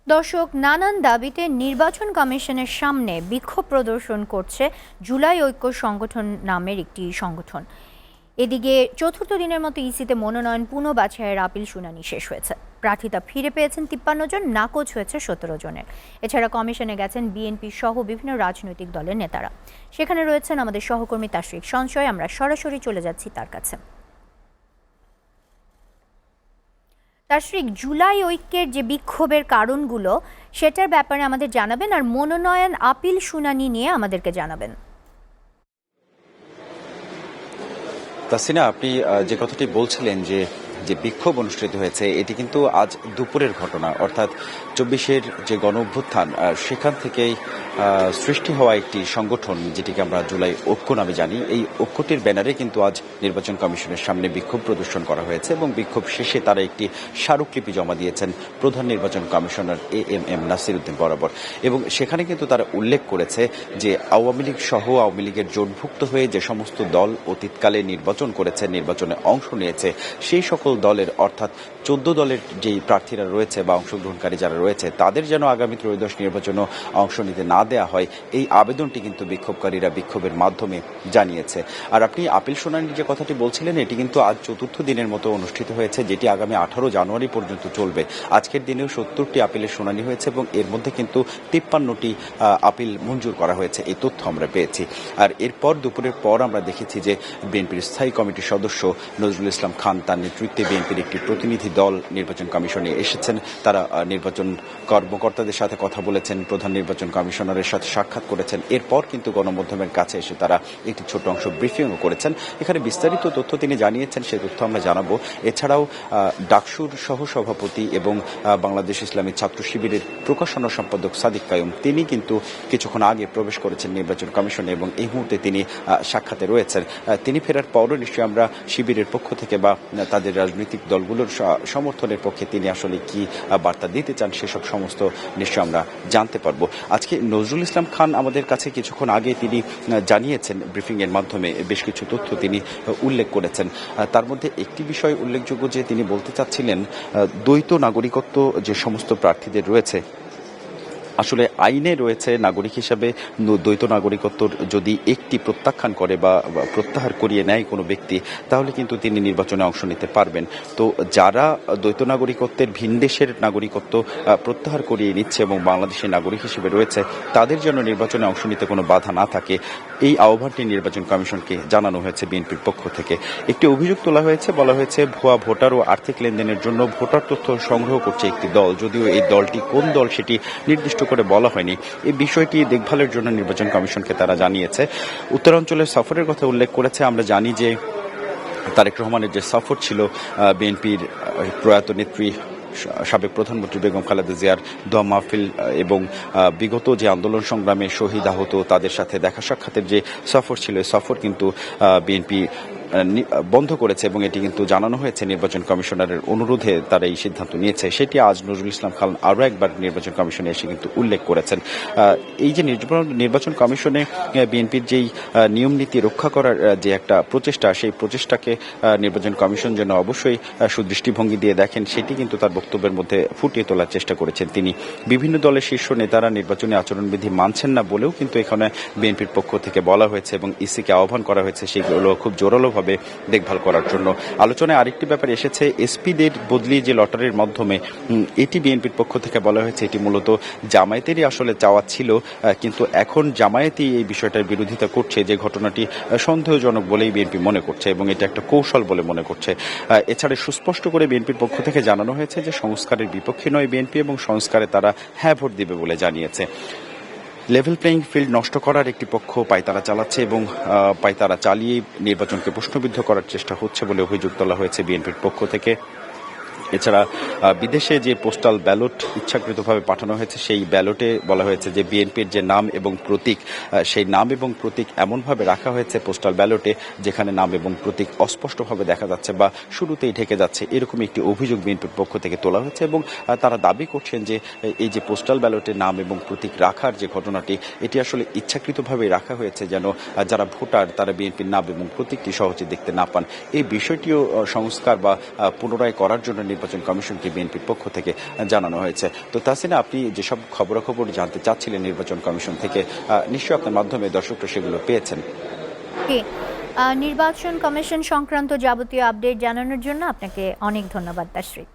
দর্শক, নানান দাবিতে নির্বাচন কমিশনের সামনে বিক্ষোভ প্রদর্শন করছে জুলাই ঐক্য সংগঠন নামের একটি সংগঠন। এদিকে চতুর্থ দিনের মতো ইসিতে মনোনয়ন পুনঃবাছাইয়ের আপিল শুনানি শেষ হয়েছে। প্রার্থিতা ফিরে পেয়েছেন 53 জন, নাকচ হয়েছে 17 জনের। এছাড়া কমিশনে গেছেন বিএনপি সহ বিভিন্ন রাজনৈতিক দলের নেতারা। সেখানে রয়েছেন আমাদের সহকর্মী তাশরিক সঞ্চয়। আমরা সরাসরি চলে যাচ্ছি তার কাছে। তাশরিক, জুলাই ঐক্যের যে বিক্ষোভের কারণগুলো সেটার ব্যাপারে আমাদের জানাবেন, আর মনোনয়ন আপিল শুনানি নিয়ে আমাদেরকে জানাবেন। তাসিনা, আপনি যে কথাটি বলছিলেন যে যে বিক্ষোভ অনুষ্ঠিত হয়েছে, এটি কিন্তু আজ দুপুরের ঘটনা, অর্থাৎ 24-এর যে গণ অভ্যুত্থান সেখান থেকেই সৃষ্টি হওয়া একটি সংগঠন, যেটিকে আমরা জুলাই ঐক্য নামে জানি। এই ঐক্যটির ব্যানারে কিন্তু আজ নির্বাচন কমিশনের সামনে বিক্ষোভ প্রদর্শন করা হয়েছে এবং বিক্ষোভ শেষে তারা একটি স্মারকলিপি জমা দিয়েছেন প্রধান নির্বাচন কমিশনার এএমএম নাসির উদ্দিন বরাবর। এবং সেখানে কিন্তু তারা উল্লেখ করেছে যে আওয়ামী লীগ সহ আওয়ামী লীগের জোটভুক্ত হয়ে যে সমস্ত দল অতীতকালে নির্বাচন করেছে, নির্বাচনে অংশ নিয়েছে, সেই সকল দলের অর্থাৎ 14 দলের যেই প্রার্থীরা রয়েছে বা অংশগ্রহণকারী যারা রয়েছে, তাদের যেন আগামী ত্রয়োদশ নির্বাচনে অংশ নিতে না দেওয়া হয়, এই আবেদনটি কিন্তু বিক্ষোভকারীরা বিক্ষোভের মাধ্যমে জানিয়েছে। আর আপনি আপিল শুনানির যে কথাটি বলছিলেন, এটি কিন্তু আজ চতুর্থ দিনের মতো অনুষ্ঠিত হয়েছে, যেটি আগামী 18 জানুয়ারি পর্যন্ত চলবে। আজকের দিনেও 70টি আপিলের শুনানি হয়েছে এবং এর মধ্যে কিন্তু 53টি আপিল মঞ্জুর করা হয়েছে, এই তথ্য আমরা পেয়েছি। আর এরপর দুপুরের পর আমরা দেখেছি যে বিএনপির স্থায়ী কমিটির সদস্য নজরুল ইসলাম খান, তার নেতৃত্বে বিএনপির একটি প্রতিনিধি দল নির্বাচন কমিশনে এসেছেন। তারা নির্বাচন কর্মকর্তাদের সাথে কথা বলেছেন, প্রধান নির্বাচন কমিশনারের সাথে সাক্ষাৎ করেছেন। এরপর কিন্তু গণমাধ্যমের কাছে এসে তারা একটি ছোট অংশ ব্রিফিংও করেছেন। এখানে বিস্তারিত তথ্য তিনি জানিয়েছেন, সেই তথ্য আমরা জানাবো। এছাড়াও ডাকসুর সহ সভাপতি এবং বাংলাদেশ ইসলামী ছাত্র শিবিরের প্রকাশনা সম্পাদক সাদিক কায়ুম, তিনি কিন্তু কিছুক্ষণ আগে প্রবেশ করেছেন নির্বাচন কমিশনে এবং এই মুহূর্তে তিনি সাক্ষাতে রয়েছেন। তিনি ফেরার পরও নিশ্চয়ই আমরা শিবিরের পক্ষ থেকে বা তাদের রাজনৈতিক দলগুলোর সমর্থনের পক্ষে তিনি আসলে কি বার্তা দিতে চান, সেসব সমস্ত নিশ্চয় আমরা জানতে পারবো। আজকে নজরুল ইসলাম খান আমাদের কাছে কিছুক্ষণ আগে তিনি জানিয়েছেন, ব্রিফিং এর মাধ্যমে বেশ কিছু তথ্য তিনি উল্লেখ করেছেন। তার মধ্যে একটি বিষয় উল্লেখযোগ্য যে তিনি বলতে চাচ্ছিলেন, দ্বৈত নাগরিকত্ব যে সমস্ত প্রার্থীদের রয়েছে, আসলে আইনে রয়েছে নাগরিক হিসাবে দ্বৈত নাগরিকত্বর যদি একটি প্রত্যাখ্যান করে বা প্রত্যাহার করিয়ে নেয় কোনো ব্যক্তি, তাহলে কিন্তু তিনি নির্বাচনে অংশ নিতে পারবেন। তো যারা দ্বৈত নাগরিকত্বের ভিনদেশের নাগরিকত্ব প্রত্যাহার করিয়ে নিচ্ছে এবং বাংলাদেশের নাগরিক হিসেবে রয়েছে, তাদের জন্য নির্বাচনে অংশ নিতে কোনো বাধা না থাকে, এই আহ্বানটি নির্বাচন কমিশনকে জানানো হয়েছে বিএনপির পক্ষ থেকে। একটি অভিযোগ তোলা হয়েছে, বলা হয়েছে ভুয়া ভোটার ও আর্থিক লেনদেনের জন্য ভোটার তথ্য সংগ্রহ করছে একটি দল, যদিও এই দলটি কোন দল সেটি নির্দিষ্ট করে বলা হয়নি। এই বিষয়টি দেখভালের জন্য নির্বাচন কমিশনকে তারা জানিয়েছে। উত্তরাঞ্চলের সফরের কথা উল্লেখ করেছে। আমরা জানি যে তারেক রহমানের যে সফর ছিল, বিএনপির প্রয়াত নেত্রী সাবেক প্রধানমন্ত্রী বেগম খালেদা জিয়ার দোয়া মাহফিল এবং বিগত যে আন্দোলন সংগ্রামে শহীদ আহত তাদের সাথে দেখা সাক্ষাতের যে সফর ছিল, এই সফর কিন্তু বিএনপি বন্ধ করেছে এবং এটি কিন্তু জানানো হয়েছে নির্বাচন কমিশনারের অনুরোধে তারা এই সিদ্ধান্ত নিয়েছে। সেটি আজ নজরুল ইসলাম খান আরও একবার নির্বাচন কমিশনে এসে কিন্তু উল্লেখ করেছেন। এই যে নির্বাচন কমিশনে বিএনপির যেই নিয়ম নীতি রক্ষা করার যে একটা প্রচেষ্টা, সেই প্রচেষ্টাকে নির্বাচন কমিশন যেন অবশ্যই সুদৃষ্টিভঙ্গি দিয়ে দেখেন, সেটি কিন্তু তার বক্তব্যের মধ্যে ফুটিয়ে তোলার চেষ্টা করেছেন তিনি। বিভিন্ন দলের শীর্ষ নেতারা নির্বাচনী আচরণবিধি মানছেন না বলেও কিন্তু এখানে বিএনপির পক্ষ থেকে বলা হয়েছে এবং ইসিকে আহ্বান করা হয়েছে সেগুলো খুব জোরালোভাবে দেখভাল করার জন্য। আলোচনায় আরেকটি ব্যাপার এসেছে, এসপিদের বদলি যে লটারির মাধ্যমে, এটি বিএনপির পক্ষ থেকে বলা হয়েছে এটি মূলত জামায়াতেরই আসলে চাওয়া ছিল, কিন্তু এখন জামায়াতই এই বিষয়টার বিরোধিতা করছে, যে ঘটনাটি সন্দেহজনক বলেই বিএনপি মনে করছে এবং এটা একটা কৌশল বলে মনে করছে। এছাড়া সুস্পষ্ট করে বিএনপির পক্ষ থেকে জানানো হয়েছে যে সংস্কারের বিপক্ষে নয় বিএনপি এবং সংস্কারে তারা হ্যাঁ ভোট দিবে বলে জানিয়েছে। লেভেল প্লেইং ফিল্ড নষ্ট করার একটি পক্ষ পায়তারা চালাচ্ছে এবং পায়তারা চালিয়ে নির্বাচনকে প্রশ্নবিদ্ধ করার চেষ্টা হচ্ছে বলে অভিযোগ তোলা হয়েছে বিএনপির পক্ষ থেকে। এছাড়া বিদেশে যে পোস্টাল ব্যালট ইচ্ছাকৃতভাবে পাঠানো হয়েছে, সেই ব্যালটে বলা হয়েছে যে বিএনপির যে নাম এবং প্রতীক, সেই নাম এবং প্রতীক এমনভাবে রাখা হয়েছে পোস্টাল ব্যালটে যেখানে নাম এবং প্রতীক অস্পষ্টভাবে দেখা যাচ্ছে বা শুরুতেই ঢেকে যাচ্ছে, এরকম একটি অভিযোগ বিএনপির পক্ষ থেকে তোলা হয়েছে এবং তারা দাবি করছেন যে এই যে পোস্টাল ব্যালটে নাম এবং প্রতীক রাখার যে ঘটনাটি, এটি আসলে ইচ্ছাকৃতভাবে রাখা হয়েছে যেন যারা ভোটার তারা বিএনপির নাম এবং প্রতীকটি সহজে দেখতে না পান। এই বিষয়টিও সংস্কার বা পুনরায় করার জন্য নির্বাচন কমিশনকে বিএনপির পক্ষ থেকে জানানো হয়েছে। তো তাসিনা, আপনি যেসব খবরাখবর জানতে চাচ্ছিলেন নির্বাচন কমিশন থেকে, নিশ্চয়ই আপনার মাধ্যমে দর্শকরা সেগুলো পেয়েছেন। জি, নির্বাচন কমিশন সংক্রান্ত যাবতীয় আপডেট জানানোর জন্য আপনাকে অনেক ধন্যবাদ তাসরিফ।